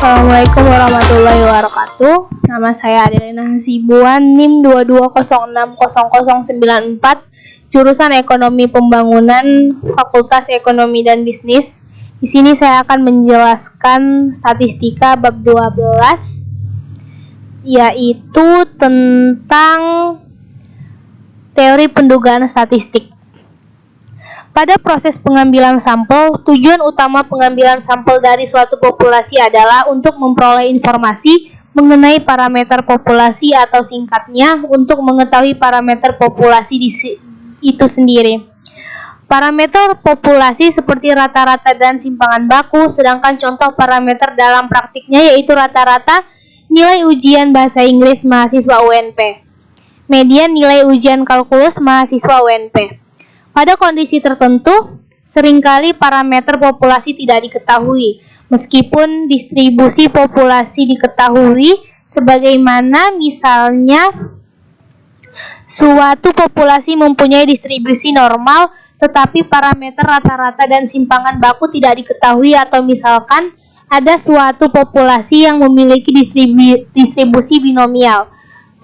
Assalamualaikum warahmatullahi wabarakatuh. Nama saya Adelina Hasibuan, NIM 22060094, jurusan Ekonomi Pembangunan, Fakultas Ekonomi dan Bisnis. Di sini saya akan menjelaskan statistika bab 12, yaitu tentang teori pendugaan statistik. Pada proses pengambilan sampel, tujuan utama pengambilan sampel dari suatu populasi adalah untuk memperoleh informasi mengenai parameter populasi atau singkatnya untuk mengetahui parameter populasi itu sendiri. Parameter populasi seperti rata-rata dan simpangan baku, sedangkan contoh parameter dalam praktiknya yaitu rata-rata nilai ujian bahasa Inggris mahasiswa UNP, median nilai ujian kalkulus mahasiswa UNP. Pada kondisi tertentu, seringkali parameter populasi tidak diketahui, meskipun distribusi populasi diketahui, sebagaimana misalnya suatu populasi mempunyai distribusi normal, tetapi parameter rata-rata dan simpangan baku tidak diketahui, atau misalkan ada suatu populasi yang memiliki distribusi binomial,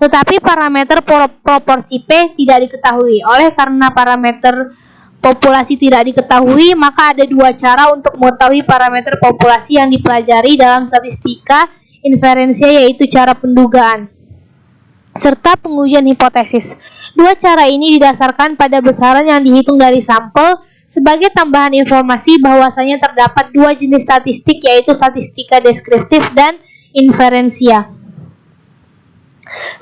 tetapi parameter proporsi P tidak diketahui. Oleh karena parameter populasi tidak diketahui, maka ada dua cara untuk mengetahui parameter populasi yang dipelajari dalam statistika inferensia, yaitu cara pendugaan serta pengujian hipotesis. Dua cara ini didasarkan pada besaran yang dihitung dari sampel. Sebagai tambahan informasi bahwasanya terdapat dua jenis statistik, yaitu statistika deskriptif dan inferensia.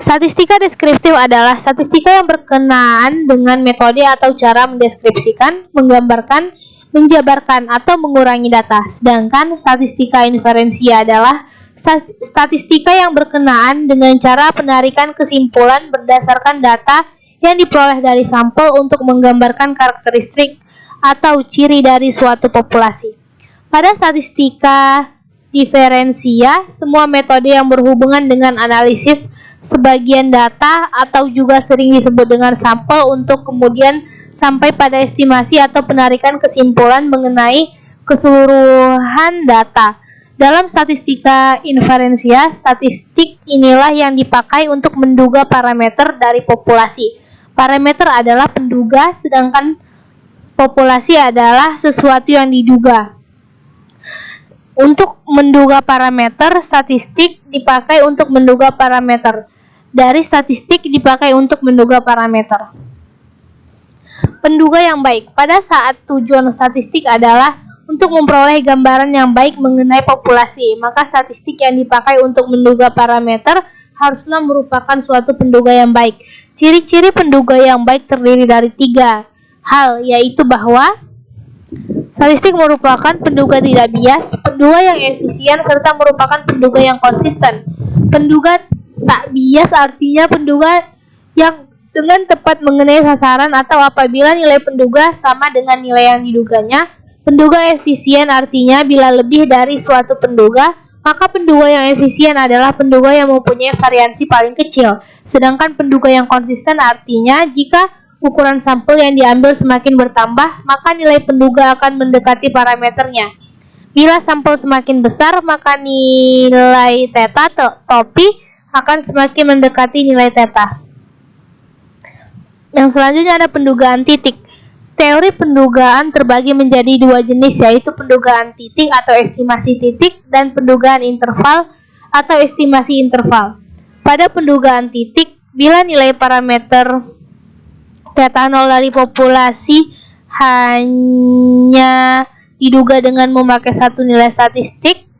Statistika deskriptif adalah statistika yang berkenaan dengan metode atau cara mendeskripsikan, menggambarkan, menjabarkan, atau mengurangi data. Sedangkan statistika inferensia adalah statistika yang berkenaan dengan cara penarikan kesimpulan berdasarkan data yang diperoleh dari sampel untuk menggambarkan karakteristik atau ciri dari suatu populasi. Pada statistika diferensia, semua metode yang berhubungan dengan analisis sebagian data atau juga sering disebut dengan sampel untuk kemudian sampai pada estimasi atau penarikan kesimpulan mengenai keseluruhan data. Dalam statistika inferensia, statistik inilah yang dipakai untuk menduga parameter dari populasi. Parameter adalah penduga, sedangkan populasi adalah sesuatu yang diduga. Untuk menduga parameter, statistik dipakai untuk menduga parameter. Dari statistik dipakai untuk menduga parameter. Penduga yang baik. Pada saat tujuan statistik adalah untuk memperoleh gambaran yang baik mengenai populasi, maka statistik yang dipakai untuk menduga parameter haruslah merupakan suatu penduga yang baik. Ciri-ciri penduga yang baik terdiri dari 3 hal, yaitu bahwa statistik merupakan penduga tidak bias, penduga yang efisien, serta merupakan penduga yang konsisten. Penduga tak bias artinya penduga yang dengan tepat mengenai sasaran atau apabila nilai penduga sama dengan nilai yang diduganya. Penduga efisien artinya bila lebih dari suatu penduga, maka penduga yang efisien adalah penduga yang mempunyai variansi paling kecil. Sedangkan penduga yang konsisten artinya jika ukuran sampel yang diambil semakin bertambah, maka nilai penduga akan mendekati parameternya. Bila sampel semakin besar, maka nilai theta topi akan semakin mendekati nilai theta. Yang selanjutnya ada pendugaan titik. Teori pendugaan terbagi menjadi 2 jenis, yaitu pendugaan titik atau estimasi titik dan pendugaan interval atau estimasi interval. Pada pendugaan titik, bila nilai parameter theta 0 dari populasi hanya diduga dengan memakai satu nilai statistik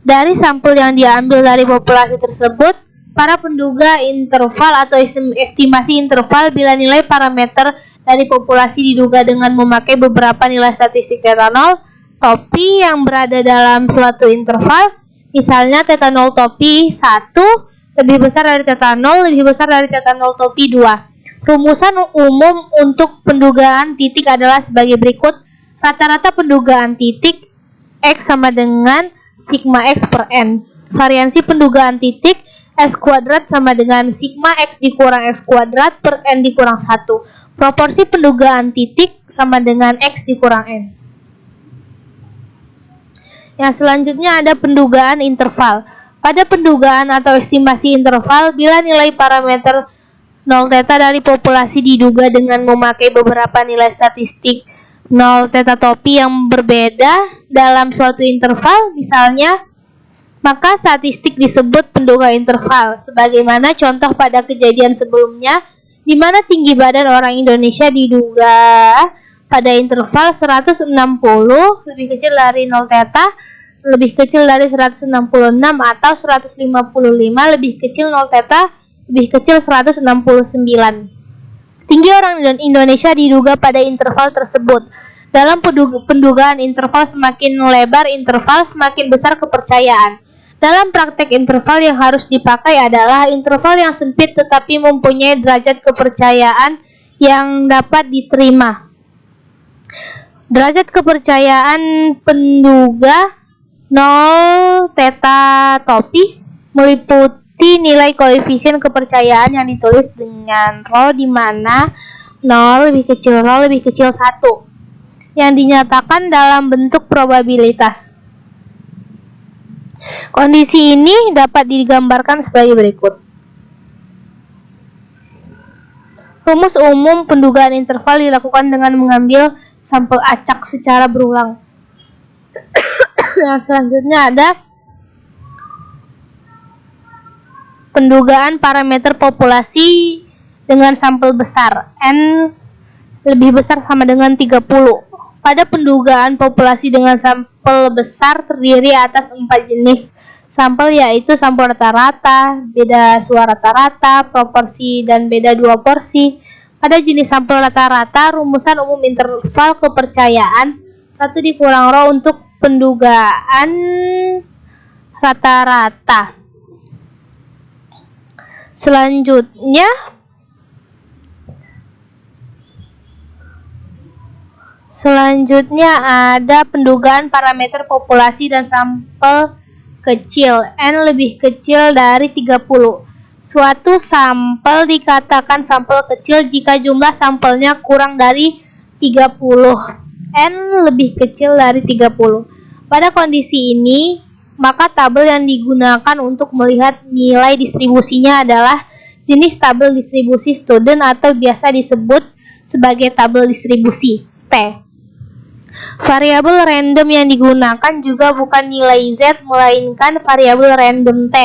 dari sampel yang diambil dari populasi tersebut. Para penduga interval atau estimasi interval, bila nilai parameter dari populasi diduga dengan memakai beberapa nilai statistik theta 0 topi yang berada dalam suatu interval, misalnya theta 0 topi 1 lebih besar dari theta 0 lebih besar dari theta 0 topi 2. Rumusan umum untuk pendugaan titik adalah sebagai berikut. Rata-rata pendugaan titik X sama dengan sigma X per N. Variansi pendugaan titik S kuadrat sama dengan sigma X dikurang X kuadrat per N dikurang 1. Proporsi pendugaan titik sama dengan X dikurang N. Yang selanjutnya ada pendugaan interval. Pada pendugaan atau estimasi interval, bila nilai parameter 0 theta dari populasi diduga dengan memakai beberapa nilai statistik 0 theta topi yang berbeda dalam suatu interval, misalnya, maka statistik disebut penduga interval, sebagaimana contoh pada kejadian sebelumnya, di mana tinggi badan orang Indonesia diduga pada interval 160 lebih kecil dari 0 theta, lebih kecil dari 166 atau 155 lebih kecil 0 theta, lebih kecil 169. Tinggi orang Indonesia diduga pada interval tersebut. Dalam pendugaan interval, semakin lebar interval, semakin besar kepercayaan. Dalam praktek interval yang harus dipakai adalah interval yang sempit tetapi mempunyai derajat kepercayaan yang dapat diterima. Derajat kepercayaan penduga 0 theta topi meliputi nilai koefisien kepercayaan yang ditulis dengan rho, di mana 0 lebih kecil 1 yang dinyatakan dalam bentuk probabilitas. Kondisi ini dapat digambarkan sebagai berikut. Rumus umum pendugaan interval dilakukan dengan mengambil sampel acak secara berulang. Yang selanjutnya ada pendugaan parameter populasi dengan sampel besar. N lebih besar sama dengan 30. Pada pendugaan populasi dengan sampel besar terdiri atas 4 jenis sampel, yaitu sampel rata-rata, beda suara rata-rata, proporsi, dan beda 2 porsi. Pada jenis sampel rata-rata, rumusan umum interval kepercayaan 1 dikurang rho untuk pendugaan rata-rata. Selanjutnya ada pendugaan parameter populasi dan sampel kecil. N lebih kecil dari 30. Suatu sampel dikatakan sampel kecil jika jumlah sampelnya kurang dari 30. N lebih kecil dari 30. Pada kondisi ini, maka tabel yang digunakan untuk melihat nilai distribusinya adalah jenis tabel distribusi student atau biasa disebut sebagai tabel distribusi T. Variabel random yang digunakan juga bukan nilai Z, melainkan variabel random T.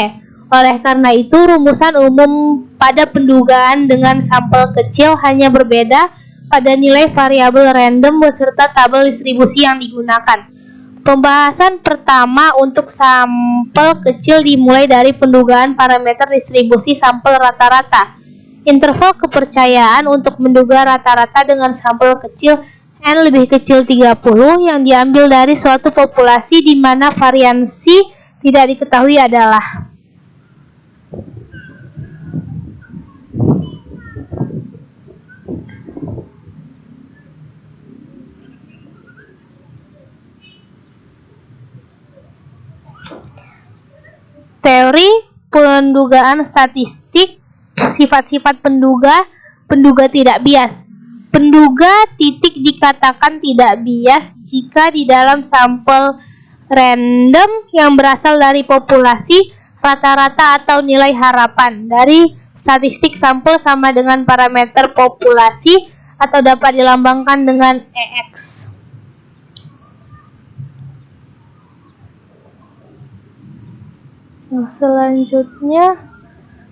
Oleh karena itu, rumusan umum pada pendugaan dengan sampel kecil hanya berbeda pada nilai variabel random beserta tabel distribusi yang digunakan. Pembahasan pertama untuk sampel kecil dimulai dari pendugaan parameter distribusi sampel rata-rata. Interval kepercayaan untuk menduga rata-rata dengan sampel kecil N lebih kecil 30 yang diambil dari suatu populasi di mana variansi tidak diketahui adalah teori pendugaan statistik. Sifat-sifat penduga tidak bias. Penduga titik dikatakan tidak bias jika di dalam sampel random yang berasal dari populasi, rata-rata atau nilai harapan dari statistik sampel sama dengan parameter populasi atau dapat dilambangkan dengan EX. Selanjutnya,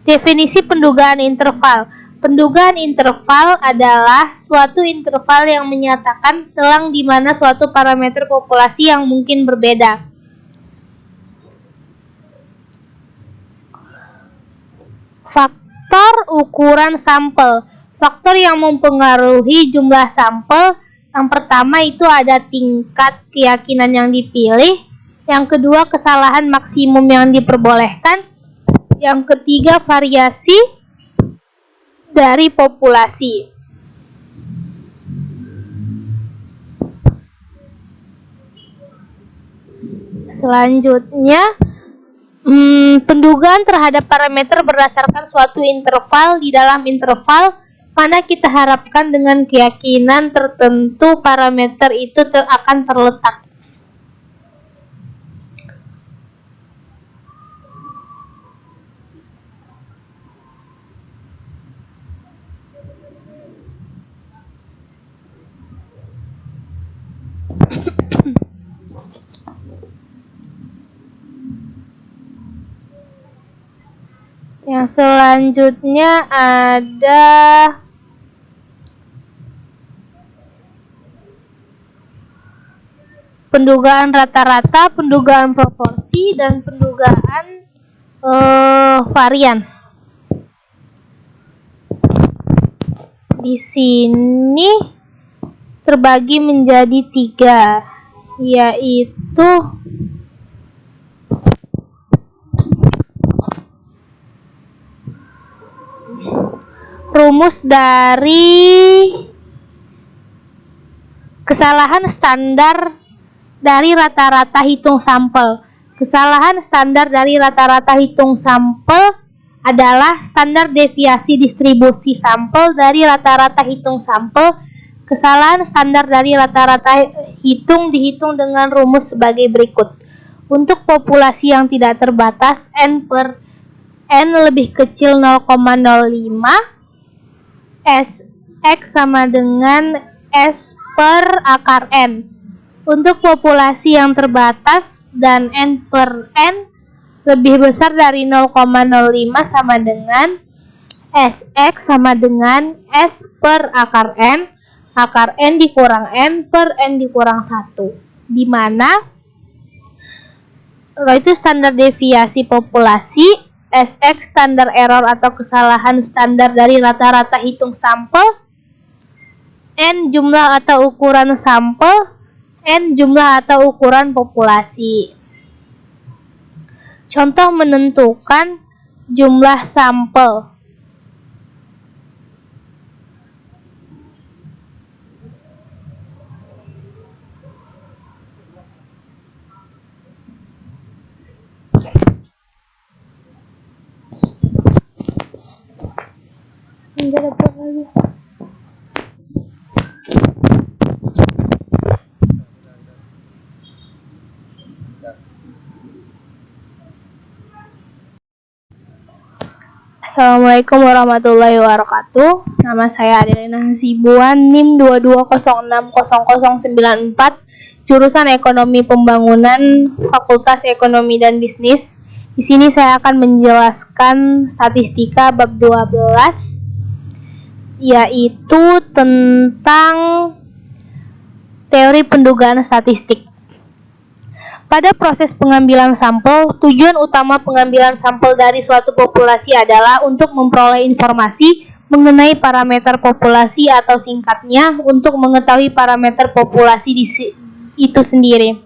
definisi pendugaan interval. Pendugaan interval adalah suatu interval yang menyatakan selang di mana suatu parameter populasi yang mungkin berbeda. Faktor ukuran sampel. Faktor yang mempengaruhi jumlah sampel. Yang pertama itu ada tingkat keyakinan yang dipilih. Yang kedua, kesalahan maksimum yang diperbolehkan. Yang ketiga, variasi dari populasi. Selanjutnya, pendugaan terhadap parameter berdasarkan suatu interval. Di dalam interval mana kita harapkan dengan keyakinan tertentu parameter itu akan terletak. Yang selanjutnya ada pendugaan rata-rata, pendugaan proporsi, dan pendugaan varians. Di sini terbagi menjadi 3, yaitu rumus dari kesalahan standar dari rata-rata hitung sampel. Kesalahan standar dari rata-rata hitung sampel adalah standar deviasi distribusi sampel dari rata-rata hitung sampel. Kesalahan standar dari rata-rata hitung dihitung dengan rumus sebagai berikut. Untuk populasi yang tidak terbatas, n per n lebih kecil 0,05, X sama dengan S per akar n. Untuk populasi yang terbatas dan n per n lebih besar dari 0,05 sama dengan Sx sama dengan S per akar n dikurang n per n dikurang 1, di mana itu standar deviasi populasi, Sx standar error atau kesalahan standar dari rata-rata hitung sampel, n jumlah atau ukuran sampel, n jumlah atau ukuran populasi. Contoh menentukan jumlah sampel. Assalamualaikum warahmatullahi wabarakatuh. Nama saya Adelina Hasibuan, NIM 22060094, jurusan Ekonomi Pembangunan, Fakultas Ekonomi dan Bisnis. Di sini saya akan menjelaskan statistika bab 12, yaitu tentang teori pendugaan statistik. Pada proses pengambilan sampel, tujuan utama pengambilan sampel dari suatu populasi adalah untuk memperoleh informasi mengenai parameter populasi atau singkatnya untuk mengetahui parameter populasi itu sendiri.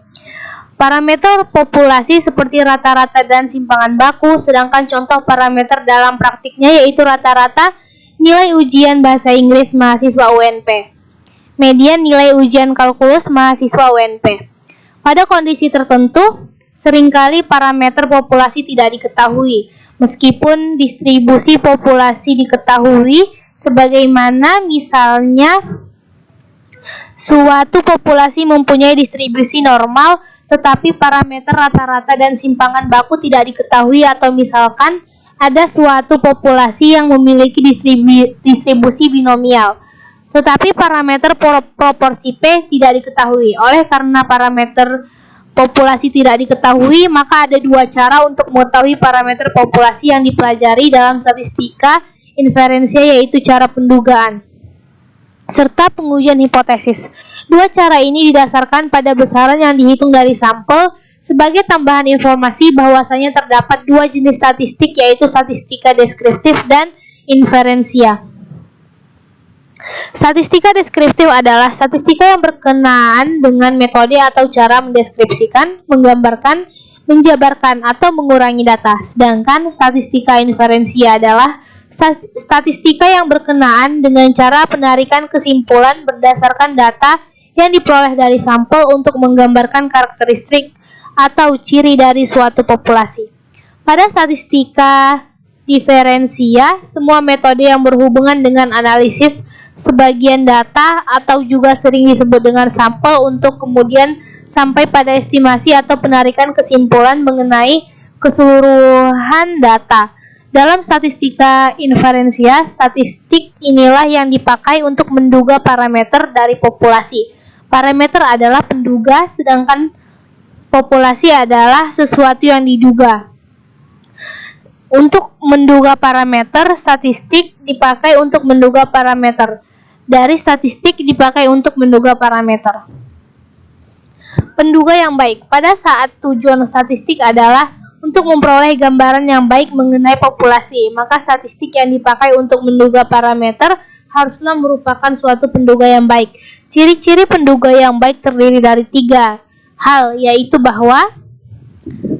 Parameter populasi seperti rata-rata dan simpangan baku, sedangkan contoh parameter dalam praktiknya yaitu rata-rata nilai ujian bahasa Inggris mahasiswa UNP, median nilai ujian kalkulus mahasiswa UNP. Pada kondisi tertentu, seringkali parameter populasi tidak diketahui, meskipun distribusi populasi diketahui, sebagaimana misalnya suatu populasi mempunyai distribusi normal, tetapi parameter rata-rata dan simpangan baku tidak diketahui, atau misalkan ada suatu populasi yang memiliki distribusi binomial, tetapi parameter proporsi P tidak diketahui. Oleh karena parameter populasi tidak diketahui, maka ada dua cara untuk mengetahui parameter populasi yang dipelajari dalam statistika inferensia, yaitu cara pendugaan serta pengujian hipotesis. Dua cara ini didasarkan pada besaran yang dihitung dari sampel. Sebagai tambahan informasi bahwasanya terdapat dua jenis statistik, yaitu statistika deskriptif dan inferensia. Statistika deskriptif adalah statistika yang berkenaan dengan metode atau cara mendeskripsikan, menggambarkan, menjabarkan, atau mengurangi data. Sedangkan statistika inferensia adalah statistika yang berkenaan dengan cara penarikan kesimpulan berdasarkan data yang diperoleh dari sampel untuk menggambarkan karakteristik atau ciri dari suatu populasi. Pada statistika diferensia, semua metode yang berhubungan dengan analisis sebagian data atau juga sering disebut dengan sampel untuk kemudian sampai pada estimasi atau penarikan kesimpulan mengenai keseluruhan data. Dalam statistika inferensia, statistik inilah yang dipakai untuk menduga parameter dari populasi. Parameter adalah penduga, sedangkan populasi adalah sesuatu yang diduga. Untuk menduga parameter, statistik dipakai untuk menduga parameter. Dari statistik dipakai untuk menduga parameter. Penduga yang baik. Pada saat tujuan statistik adalah untuk memperoleh gambaran yang baik mengenai populasi, maka statistik yang dipakai untuk menduga parameter haruslah merupakan suatu penduga yang baik. Ciri-ciri penduga yang baik terdiri dari 3 hal, yaitu bahwa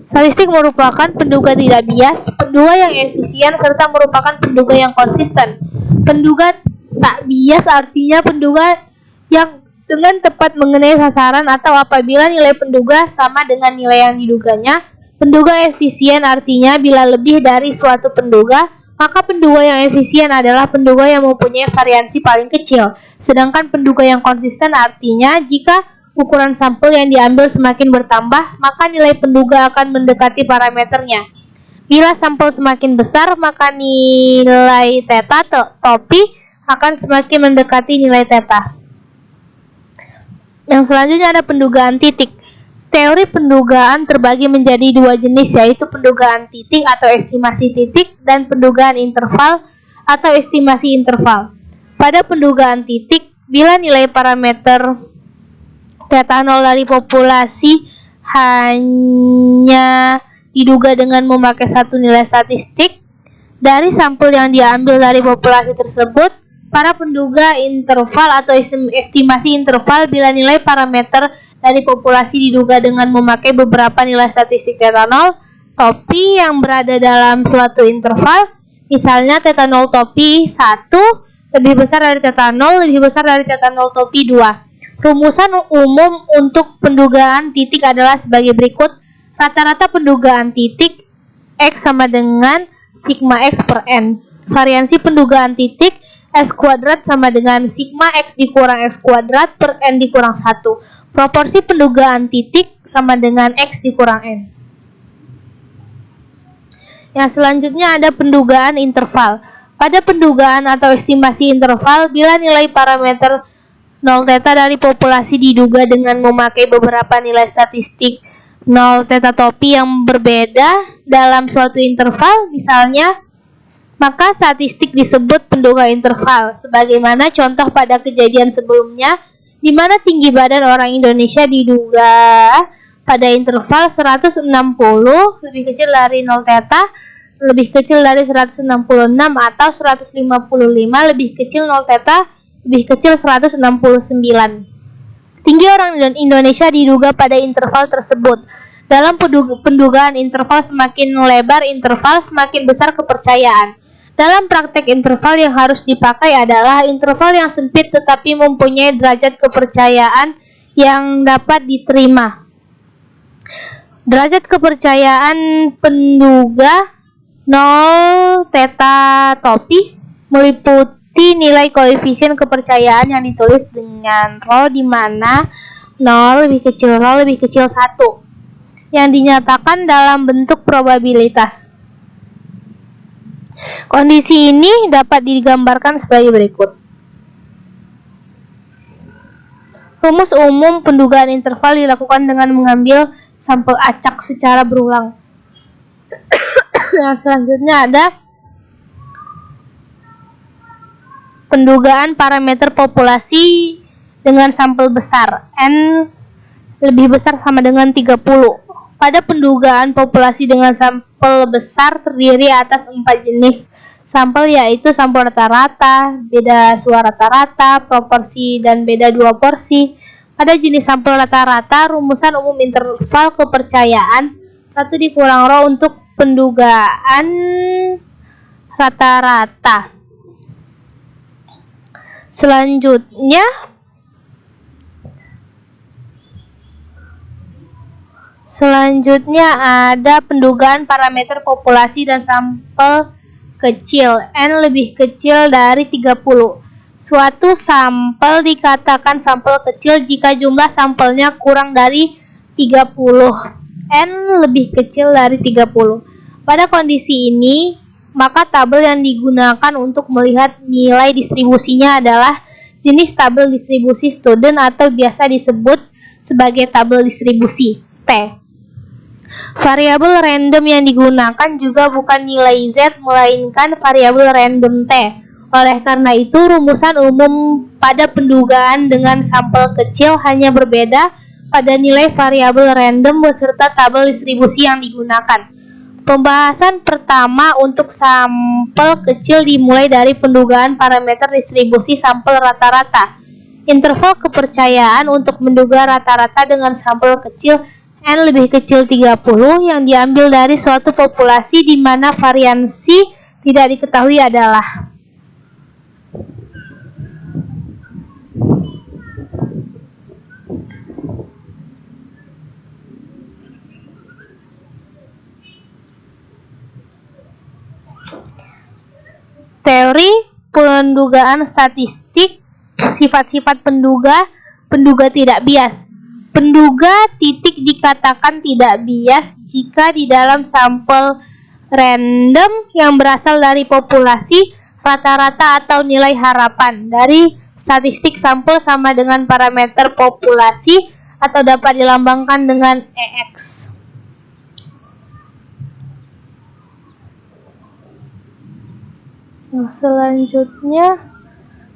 statistik merupakan penduga tidak bias, penduga yang efisien, serta merupakan penduga yang konsisten. Penduga tak bias artinya penduga yang dengan tepat mengenai sasaran atau apabila nilai penduga sama dengan nilai yang diduganya. Penduga efisien artinya bila lebih dari suatu penduga, maka penduga yang efisien adalah penduga yang mempunyai variansi paling kecil. Sedangkan penduga yang konsisten artinya jika ukuran sampel yang diambil semakin bertambah, maka nilai penduga akan mendekati parameternya. Bila sampel semakin besar, maka nilai theta topi akan semakin mendekati nilai theta. Yang selanjutnya ada pendugaan titik. Teori pendugaan terbagi menjadi 2 jenis, yaitu pendugaan titik atau estimasi titik dan pendugaan interval atau estimasi interval. Pada pendugaan titik, bila nilai parameter theta 0 dari populasi hanya diduga dengan memakai satu nilai statistik dari sampel yang diambil dari populasi tersebut. Para penduga interval atau estimasi interval bila nilai parameter dari populasi diduga dengan memakai beberapa nilai statistik theta 0 topi yang berada dalam suatu interval, misalnya theta 0 topi 1 lebih besar dari theta 0 lebih besar dari theta 0 topi 2. Rumusan umum untuk pendugaan titik adalah sebagai berikut. Rata-rata pendugaan titik X sama dengan sigma X per N. Variansi pendugaan titik S kuadrat sama dengan sigma X dikurang X kuadrat per N dikurang 1. Proporsi pendugaan titik sama dengan X dikurang N. Yang selanjutnya ada pendugaan interval. Pada pendugaan atau estimasi interval, bila nilai parameter 0 theta dari populasi diduga dengan memakai beberapa nilai statistik 0 theta topi yang berbeda dalam suatu interval, misalnya, maka statistik disebut penduga interval, sebagaimana contoh pada kejadian sebelumnya, di mana tinggi badan orang Indonesia diduga pada interval 160 lebih kecil dari 0 theta, lebih kecil dari 166 atau 155 lebih kecil 0 theta, lebih kecil 169. Tinggi orang Indonesia diduga pada interval tersebut. Dalam pendugaan interval, semakin lebar interval, semakin besar kepercayaan. Dalam praktek interval yang harus dipakai adalah interval yang sempit tetapi mempunyai derajat kepercayaan yang dapat diterima. Derajat kepercayaan penduga 0 theta topi meliputi nilai koefisien kepercayaan yang ditulis dengan rho, di mana 0 lebih kecil 1 yang dinyatakan dalam bentuk probabilitas. Kondisi ini dapat digambarkan sebagai berikut. Rumus umum pendugaan interval dilakukan dengan mengambil sampel acak secara berulang. Yang selanjutnya ada pendugaan parameter populasi dengan sampel besar, N lebih besar sama dengan 30. Pada pendugaan populasi dengan sampel besar terdiri atas 4 jenis sampel, yaitu sampel rata-rata, beda suara rata-rata, proporsi, dan beda 2 porsi. Pada jenis sampel rata-rata, rumusan umum interval kepercayaan 1 dikurang rho untuk pendugaan rata-rata. Selanjutnya ada pendugaan parameter populasi dan sampel kecil, N lebih kecil dari 30. Suatu sampel dikatakan sampel kecil jika jumlah sampelnya kurang dari 30, N lebih kecil dari 30. Pada kondisi ini, maka tabel yang digunakan untuk melihat nilai distribusinya adalah jenis tabel distribusi student atau biasa disebut sebagai tabel distribusi, T. Variabel random yang digunakan juga bukan nilai Z, melainkan variabel random T. Oleh karena itu, rumusan umum pada pendugaan dengan sampel kecil hanya berbeda pada nilai variabel random beserta tabel distribusi yang digunakan. Pembahasan pertama untuk sampel kecil dimulai dari pendugaan parameter distribusi sampel rata-rata. Interval kepercayaan untuk menduga rata-rata dengan sampel kecil N lebih kecil 30 yang diambil dari suatu populasi di mana variansi tidak diketahui adalah teori pendugaan statistik. Sifat-sifat penduga tidak bias. Penduga titik dikatakan tidak bias jika di dalam sampel random yang berasal dari populasi rata-rata atau nilai harapan dari statistik sampel sama dengan parameter populasi atau dapat dilambangkan dengan EX. Selanjutnya,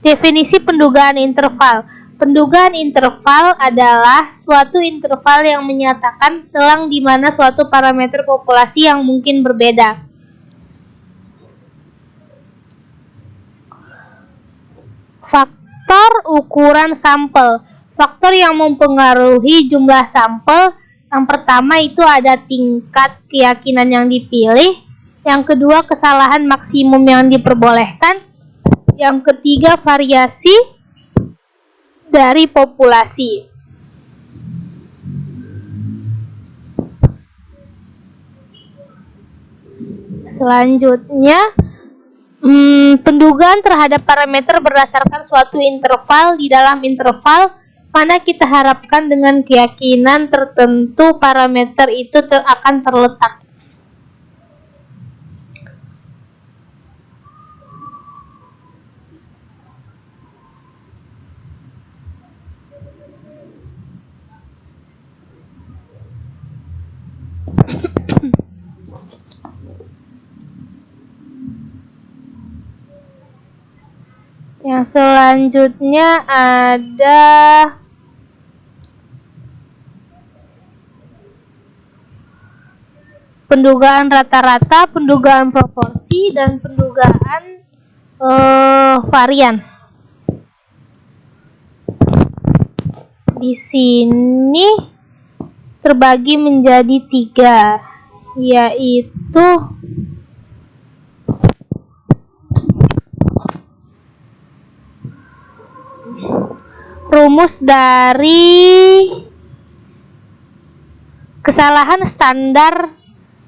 definisi pendugaan interval. Pendugaan interval adalah suatu interval yang menyatakan selang di mana suatu parameter populasi yang mungkin berbeda. Faktor ukuran sampel. Faktor yang mempengaruhi jumlah sampel. Yang pertama itu ada tingkat keyakinan yang dipilih. Yang kedua, kesalahan maksimum yang diperbolehkan. Yang ketiga, variasi dari populasi. Selanjutnya, pendugaan terhadap parameter berdasarkan suatu interval. Di dalam interval mana kita harapkan dengan keyakinan tertentu parameter itu akan terletak. Yang selanjutnya ada pendugaan rata-rata, pendugaan proporsi, dan pendugaan varians. Di sini terbagi menjadi 3, yaitu rumus dari kesalahan standar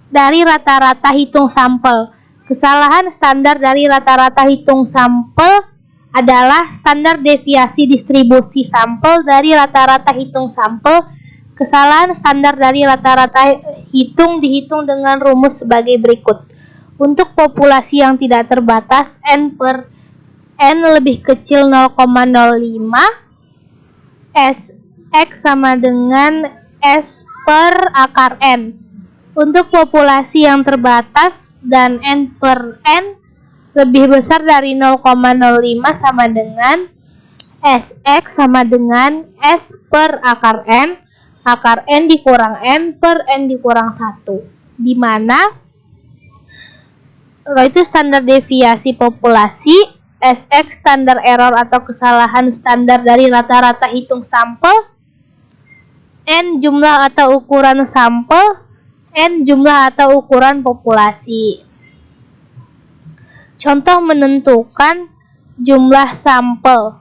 dari rata-rata hitung sampel. Kesalahan standar dari rata-rata hitung sampel adalah standar deviasi distribusi sampel dari rata-rata hitung sampel. Kesalahan standar dari rata-rata hitung dihitung dengan rumus sebagai berikut. Untuk populasi yang tidak terbatas, N per N lebih kecil 0,05, Sx sama dengan S per akar N. Untuk populasi yang terbatas dan N per N lebih besar dari 0,05 sama dengan Sx sama dengan S per akar N dikurang N per N dikurang 1. Di mana itu standar deviasi populasi, Sx standar error atau kesalahan standar dari rata-rata hitung sampel, N jumlah atau ukuran sampel, N jumlah atau ukuran populasi. Contoh menentukan jumlah sampel.